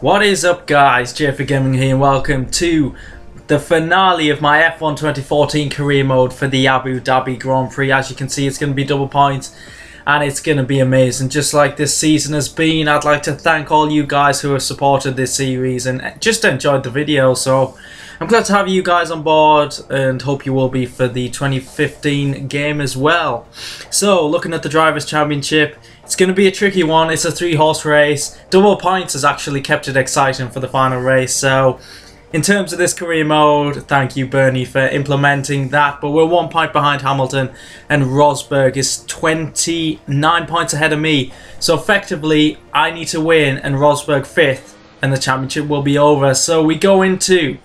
What is up, guys? JayFerGaming here and welcome to the finale of my F1 2014 career mode for the Abu Dhabi Grand Prix. As you can see, it's going to be double points and it's going to be amazing, just like this season has been. I'd like to thank all you guys who have supported this series and just enjoyed the video. So I'm glad to have you guys on board and hope you will be for the 2015 game as well. So looking at the Drivers' Championship, it's going to be a tricky one. It's a 3-horse race. Double points has actually kept it exciting for the final race. So in terms of this career mode, thank you, Bernie, for implementing that. But we're 1 point behind Hamilton and Rosberg is 29 points ahead of me. So effectively, I need to win and Rosberg 5th and the championship will be over. So we go into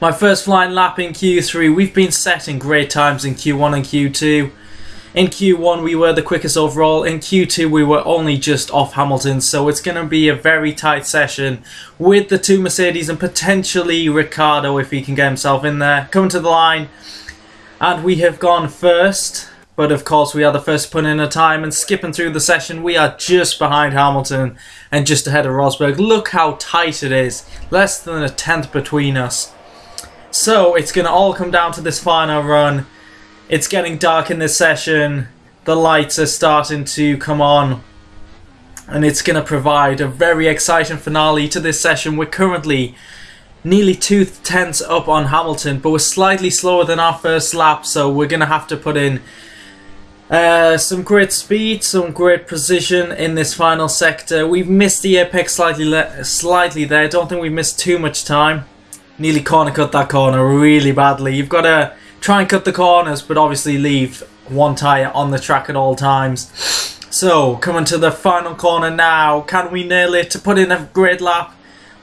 my first flying lap in Q3. We've been setting great times in Q1 and Q2. In Q1 we were the quickest overall, in Q2 we were only just off Hamilton, so it's going to be a very tight session with the two Mercedes and potentially Ricciardo if he can get himself in there. Coming to the line, and we have gone first, but of course we are the first to put in a time, and skipping through the session we are just behind Hamilton and just ahead of Rosberg. Look how tight it is, less than a tenth between us. So it's going to all come down to this final run. It's getting dark in this session, the lights are starting to come on, and it's going to provide a very exciting finale to this session. We're currently nearly 2 tenths up on Hamilton, but we're slightly slower than our first lap, so we're going to have to put in some great speed, some great precision in this final sector. We've missed the apex slightly there. I don't think we've missed too much time. Nearly corner cut that corner really badly. You've got to try and cut the corners, but obviously leave one tyre on the track at all times. So, coming to the final corner now. Can we nail it to put in a great lap?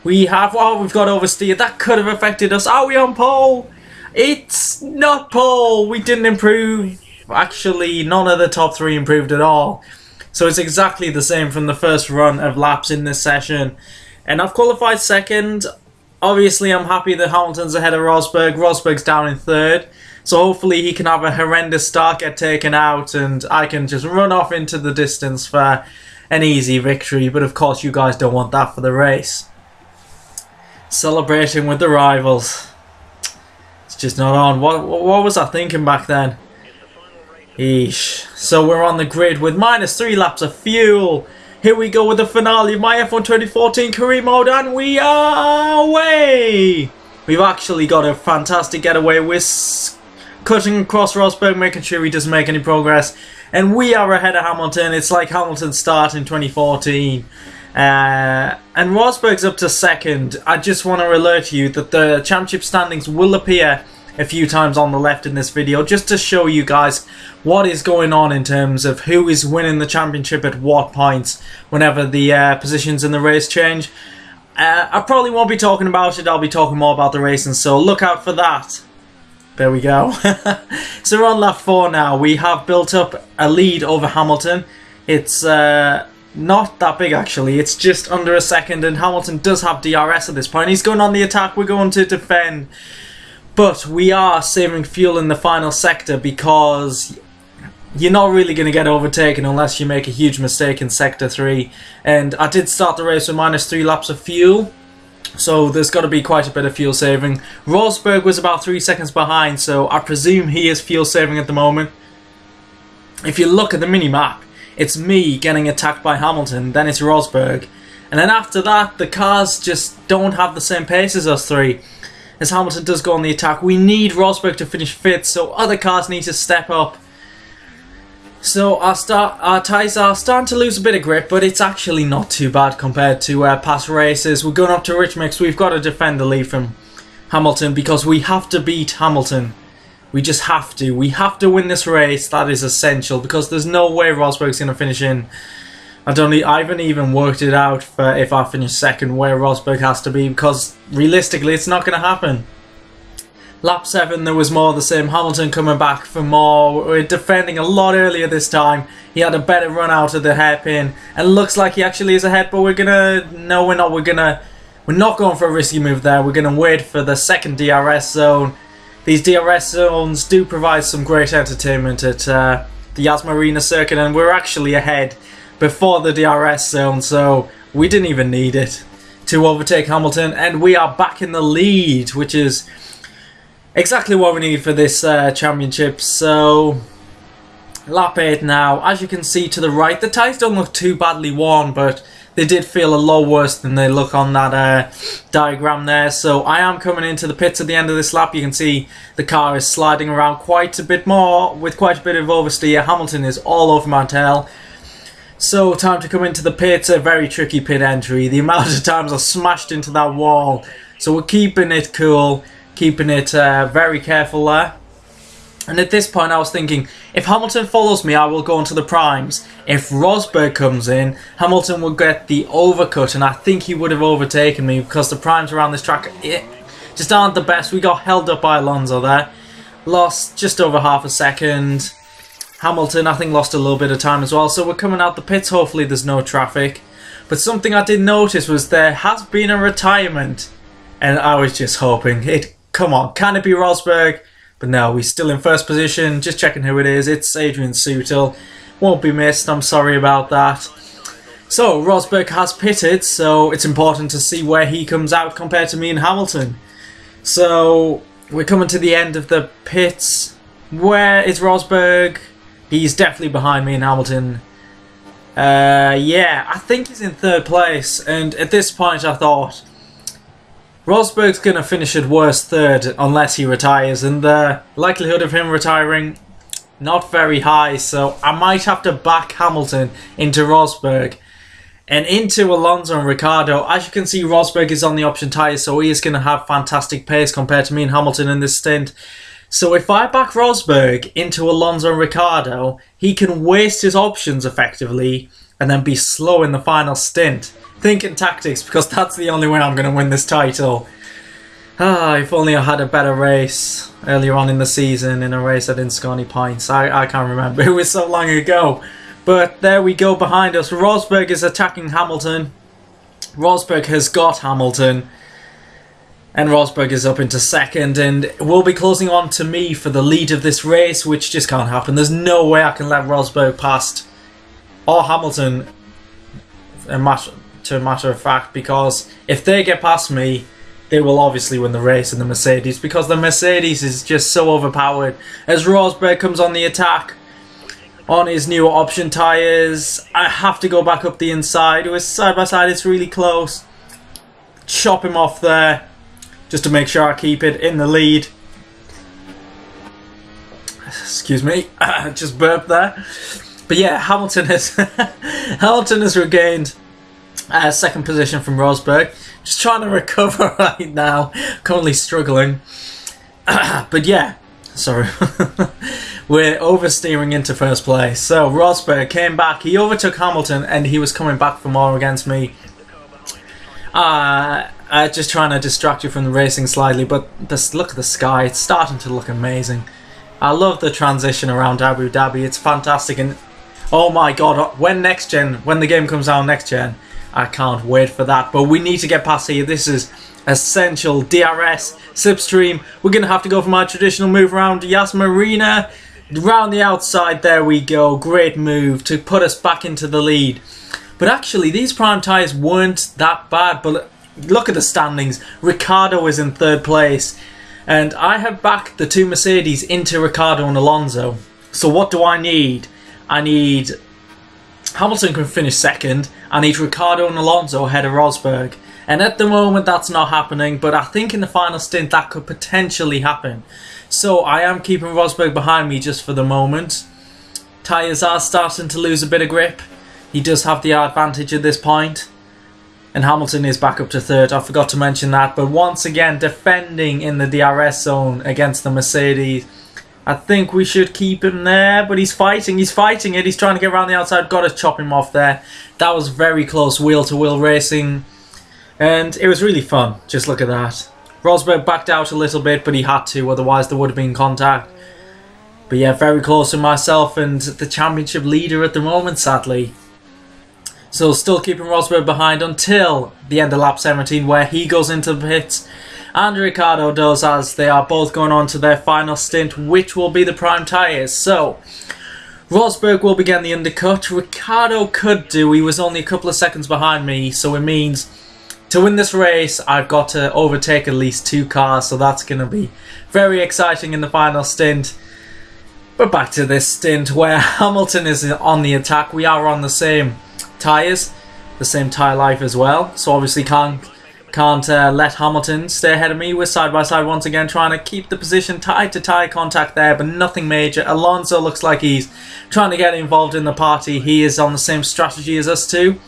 We have. Oh, we've got oversteered. That could have affected us. Are we on pole? It's not pole. We didn't improve. Actually, none of the top 3 improved at all. So it's exactly the same from the first run of laps in this session. And I've qualified second. Obviously, I'm happy that Hamilton's ahead of Rosberg. Rosberg's down in 3rd. So hopefully he can have a horrendous start, get taken out, and I can just run off into the distance for an easy victory. But of course you guys don't want that for the race. Celebrating with the rivals. It's just not on. What was I thinking back then? Eesh. So we're on the grid with -3 laps of fuel. Here we go with the finale of my F1 2014 career mode, and we are away! We've actually got a fantastic getaway. We're cutting across Rosberg, making sure he doesn't make any progress, and we are ahead of Hamilton. It's like Hamilton's start in 2014. And Rosberg's up to 2nd. I just want to alert you that the championship standings will appear a few times on the left in this video, just to show you guys what is going on in terms of who is winning the championship at what points whenever the positions in the race change. I probably won't be talking about it. I'll be talking more about the racing, so look out for that. There we go. So we're on lap 4 now. We have built up a lead over Hamilton. It's not that big actually. It's just under a second, and Hamilton does have DRS at this point. He's going on the attack. We're going to defend. But we are saving fuel in the final sector because you're not really going to get overtaken unless you make a huge mistake in Sector 3. And I did start the race with -3 laps of fuel, so there's got to be quite a bit of fuel saving. Rosberg was about 3 seconds behind, so I presume he is fuel saving at the moment. If you look at the mini-map, it's me getting attacked by Hamilton, then it's Rosberg. And then after that, the cars just don't have the same pace as us three. As Hamilton does go on the attack, we need Rosberg to finish 5th, so other cars need to step up. So our tyres are starting to lose a bit of grip, but it's actually not too bad compared to past races. We're going up to Rich Mix. We've got to defend the lead from Hamilton because we have to beat Hamilton. We just have to. We have to win this race. That is essential because there's no way Rosberg's going to finish in. I haven't even worked it out for if I finish 2nd where Rosberg has to be, because realistically it's not going to happen. Lap 7 there was more of the same. Hamilton coming back for more. We're defending a lot earlier this time. He had a better run out of the hairpin and looks like he actually is ahead, but we're gonna... No, we're not. We're not going for a risky move there. We're gonna wait for the 2nd DRS zone. These DRS zones do provide some great entertainment at the Yas Marina circuit, and we're actually ahead before the DRS zone, so we didn't even need it. to overtake Hamilton, and we are back in the lead, which is exactly what we need for this championship. So, lap 8 now. As you can see to the right, the tyres don't look too badly worn, but they did feel a lot worse than they look on that diagram there. So I am coming into the pits at the end of this lap. You can see the car is sliding around quite a bit more with quite a bit of oversteer. Hamilton is all over my tail. So time to come into the pits. A very tricky pit entry. The amount of times I smashed into that wall. So we're keeping it cool, keeping it very careful there. And at this point I was thinking, if Hamilton follows me, I will go into the primes. If Rosberg comes in, Hamilton will get the overcut, and I think he would have overtaken me because the primes around this track just aren't the best. We got held up by Alonso there. Lost just over half a second. Hamilton, I think, lost a little bit of time as well. So we're coming out the pits. Hopefully there's no traffic. But something I did notice was there has been a retirement. And I was just hoping, come on, can it be Rosberg? But no, we're still in first position. Just checking who it is. It's Adrian Sutil. Won't be missed. I'm sorry about that. So, Rosberg has pitted, so it's important to see where he comes out compared to me and Hamilton. So, we're coming to the end of the pits. Where is Rosberg? He's definitely behind me and Hamilton. Yeah, I think he's in third place. And at this point I thought, Rosberg's going to finish at worst third unless he retires, and the likelihood of him retiring, not very high, so I might have to back Hamilton into Rosberg and into Alonso and Ricciardo. As you can see, Rosberg is on the option tyres, so he is going to have fantastic pace compared to me and Hamilton in this stint. So if I back Rosberg into Alonso and Ricciardo, he can waste his options effectively and then be slow in the final stint. Thinking tactics, because that's the only way I'm going to win this title. If only I had a better race earlier on in the season, in a race I didn't score any points. I can't remember, it was so long ago. But there we go behind us. Rosberg is attacking Hamilton. Rosberg has got Hamilton. And Rosberg is up into second, and will be closing on to me for the lead of this race, which just can't happen. There's no way I can let Rosberg past, or Hamilton, to a matter of fact, because if they get past me, they will obviously win the race in the Mercedes, because the Mercedes is just so overpowered. As Rosberg comes on the attack on his new option tyres, I have to go back up the inside. It was side by side, it's really close. Chop him off there, just to make sure I keep it in the lead. Excuse me, just burped there. But yeah, Hamilton has regained second position from Rosberg. Just trying to recover right now. Currently struggling. But yeah, sorry. We're oversteering into first place. So Rosberg came back. He overtook Hamilton and he was coming back for more against me. Just trying to distract you from the racing slightly. But just look at the sky. It's starting to look amazing. I love the transition around Abu Dhabi. It's fantastic. And oh my god, when the game comes out next gen, I can't wait for that. But we need to get past here. This is essential. DRS, slipstream. We're going to have to go for my traditional move around Yas Marina. Round the outside, there we go. Great move to put us back into the lead. But actually, these prime tyres weren't that bad. But look at the standings. Ricciardo is in third place. And I have backed the two Mercedes into Ricciardo and Alonso. So what do I need? I need Hamilton can finish second. I need Ricciardo and Alonso ahead of Rosberg. And at the moment that's not happening, but I think in the final stint that could potentially happen. So I am keeping Rosberg behind me just for the moment. Tyres are starting to lose a bit of grip. He does have the advantage at this point. And Hamilton is back up to third. I forgot to mention that. But once again, defending in the DRS zone against the Mercedes. I think we should keep him there, but he's fighting it, he's trying to get around the outside, got to chop him off there. That was very close wheel-to-wheel racing, and it was really fun, just look at that. Rosberg backed out a little bit, but he had to, otherwise there would have been contact. But yeah, very close to myself and the championship leader at the moment, sadly. So still keeping Rosberg behind until the end of lap 17, where he goes into the pits. And Ricciardo does, as they are both going on to their final stint, which will be the prime tyres. So, Rosberg will begin the undercut. Ricciardo could do, he was only a couple of seconds behind me, so it means to win this race, I've got to overtake at least 2 cars, so that's going to be very exciting in the final stint. But back to this stint where Hamilton is on the attack. We are on the same tyres, the same tyre life as well, so obviously can't let Hamilton stay ahead of me. We're side by side once again, trying to keep the position tied to tyre contact there, but nothing major. Alonso looks like he's trying to get involved in the party. He is on the same strategy as us too.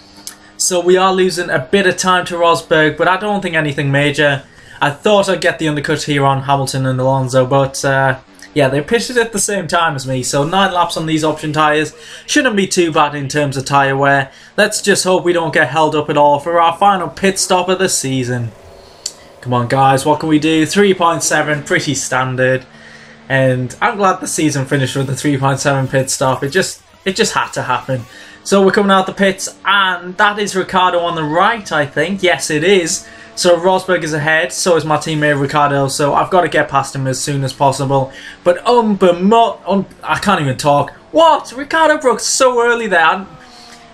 So we are losing a bit of time to Rosberg, but I don't think anything major. I thought I'd get the undercut here on Hamilton and Alonso, but yeah, they pitted at the same time as me, so 9 laps on these option tyres shouldn't be too bad in terms of tyre wear. Let's just hope we don't get held up at all for our final pit stop of the season. Come on guys, what can we do? 3.7, pretty standard. And I'm glad the season finished with the 3.7 pit stop. It just had to happen. So we're coming out the pits, and that is Ricciardo on the right, I think. Yes, it is. So Rosberg is ahead, so is my teammate Ricciardo, so I've got to get past him as soon as possible. But I can't even talk. What? Ricciardo broke so early there.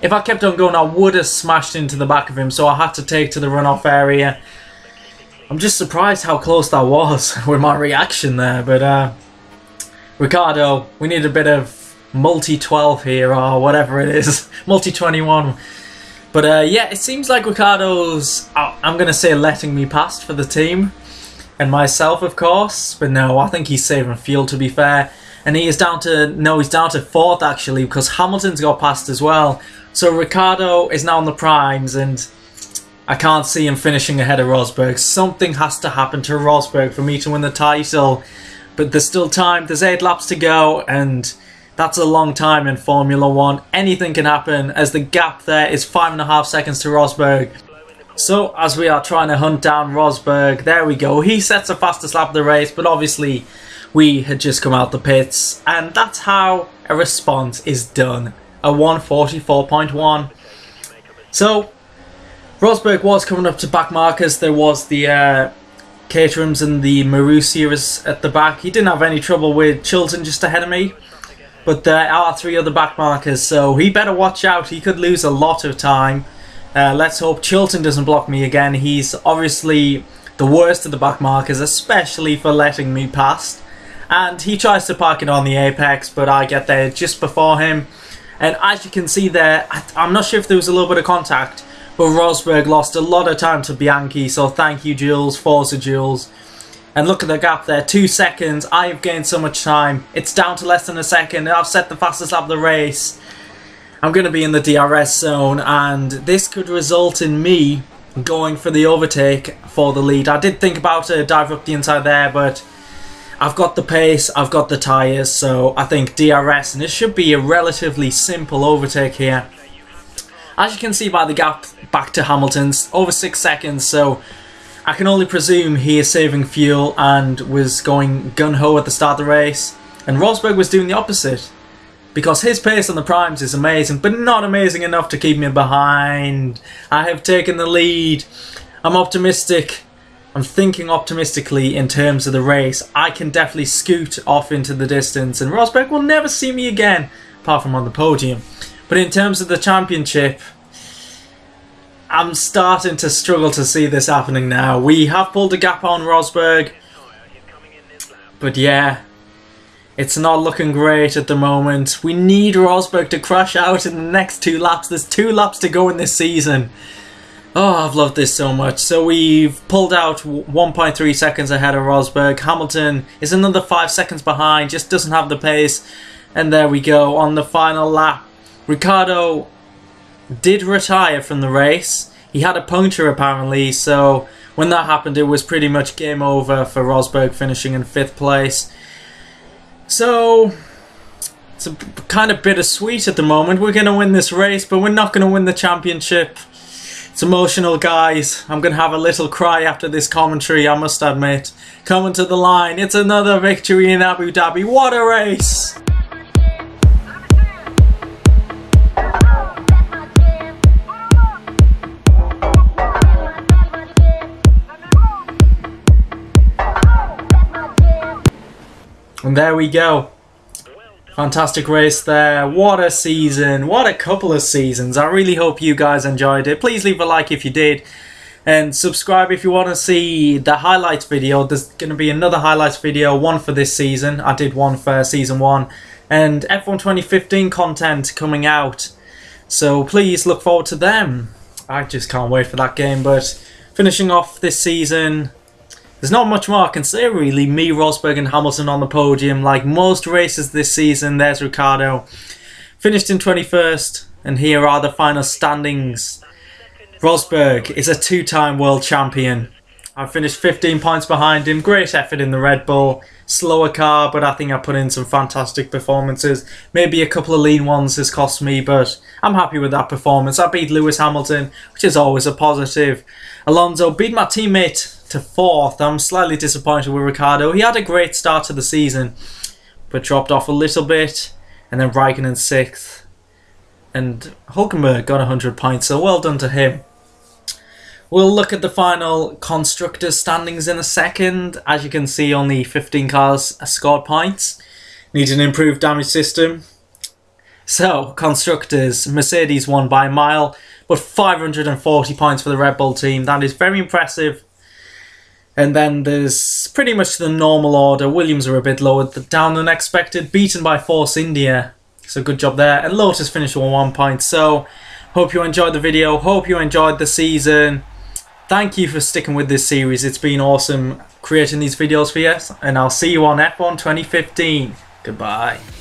If I kept on going, I would have smashed into the back of him, so I had to take to the runoff area. I'm just surprised how close that was with my reaction there, but Ricciardo, we need a bit of multi-12 here, or whatever it is, multi-21. But yeah, it seems like Ricciardo's, I'm going to say, letting me past for the team. And myself, of course. But no, I think he's saving fuel, to be fair. And he is down to, no, he's down to 4th, actually, because Hamilton's got past as well. So Ricciardo is now on the primes, and I can't see him finishing ahead of Rosberg. Something has to happen to Rosberg for me to win the title. But there's still time. There's 8 laps to go, and that's a long time in Formula 1. Anything can happen, as the gap there is 5.5 seconds to Rosberg. So as we are trying to hunt down Rosberg, there we go. He sets the fastest lap of the race, but obviously we had just come out the pits, and that's how a response is done. A 1:44.1. So Rosberg was coming up to back markers. There was the Caterhams and the Marussias at the back. He didn't have any trouble with Chilton just ahead of me. But there are 3 other back markers, so he better watch out. He could lose a lot of time. Let's hope Chilton doesn't block me again. He's obviously the worst of the back markers, especially for letting me past. And he tries to park it on the apex, but I get there just before him. And as you can see there, I'm not sure if there was a little bit of contact, but Rosberg lost a lot of time to Bianchi, so thank you, Jules. Forza Jules. And look at the gap there, 2 seconds. I've gained so much time. It's down to less than a second. I've set the fastest lap of the race. I'm going to be in the DRS zone, and this could result in me going for the overtake for the lead. I did think about a dive up the inside there, but I've got the pace, I've got the tyres, so I think DRS, and it should be a relatively simple overtake here. As you can see by the gap back to Hamilton's, over 6 seconds, so I can only presume he is saving fuel and was going gun-ho at the start of the race. And Rosberg was doing the opposite, because his pace on the primes is amazing, but not amazing enough to keep me behind. I have taken the lead. I'm optimistic. I'm thinking optimistically in terms of the race. I can definitely scoot off into the distance, and Rosberg will never see me again, apart from on the podium. But in terms of the championship, I'm starting to struggle to see this happening now. We have pulled a gap on Rosberg, but yeah, it's not looking great at the moment. We need Rosberg to crash out in the next 2 laps. There's 2 laps to go in this season. Oh, I've loved this so much. So we've pulled out 1.3 seconds ahead of Rosberg. Hamilton is another 5 seconds behind, just doesn't have the pace. And there we go, on the final lap. Ricciardo did retire from the race. He had a puncture apparently, so when that happened it was pretty much game over for Rosberg, finishing in 5th place. So it's a kind of bittersweet at the moment. We're going to win this race, but we're not going to win the championship. It's emotional, guys. I'm going to have a little cry after this commentary, I must admit. Coming to the line, it's another victory in Abu Dhabi. What a race! And there we go. Fantastic race there. What a season. What a couple of seasons. I really hope you guys enjoyed it. Please leave a like if you did. And subscribe if you want to see the highlights video. There's going to be another highlights video, one for this season. I did one for season 1. And F1 2015 content coming out. So please look forward to them. I just can't wait for that game. But finishing off this season, there's not much more I can say really. Me, Rosberg and Hamilton on the podium. Like most races this season, there's Ricciardo. Finished in 21st. And here are the final standings. Rosberg is a 2-time world champion. I finished 15 points behind him. Great effort in the Red Bull. Slower car, but I think I put in some fantastic performances. Maybe a couple of lean ones has cost me, but I'm happy with that performance. I beat Lewis Hamilton, which is always a positive. Alonso beat my teammate to 4th. I'm slightly disappointed with Ricciardo. He had a great start to the season, but dropped off a little bit. And then Raikkonen 6th. And Hulkenberg got 100 points, so well done to him. We'll look at the final Constructors standings in a second. As you can see, only 15 cars scored points. Need an improved damage system. So, Constructors, Mercedes won by a mile, but 540 points for the Red Bull team. That is very impressive. And then there's pretty much the normal order. Williams are a bit lower down than expected, beaten by Force India. So good job there. And Lotus finished with 1 point. So, hope you enjoyed the video. Hope you enjoyed the season. Thank you for sticking with this series. It's been awesome creating these videos for you. And I'll see you on F1 2015. Goodbye.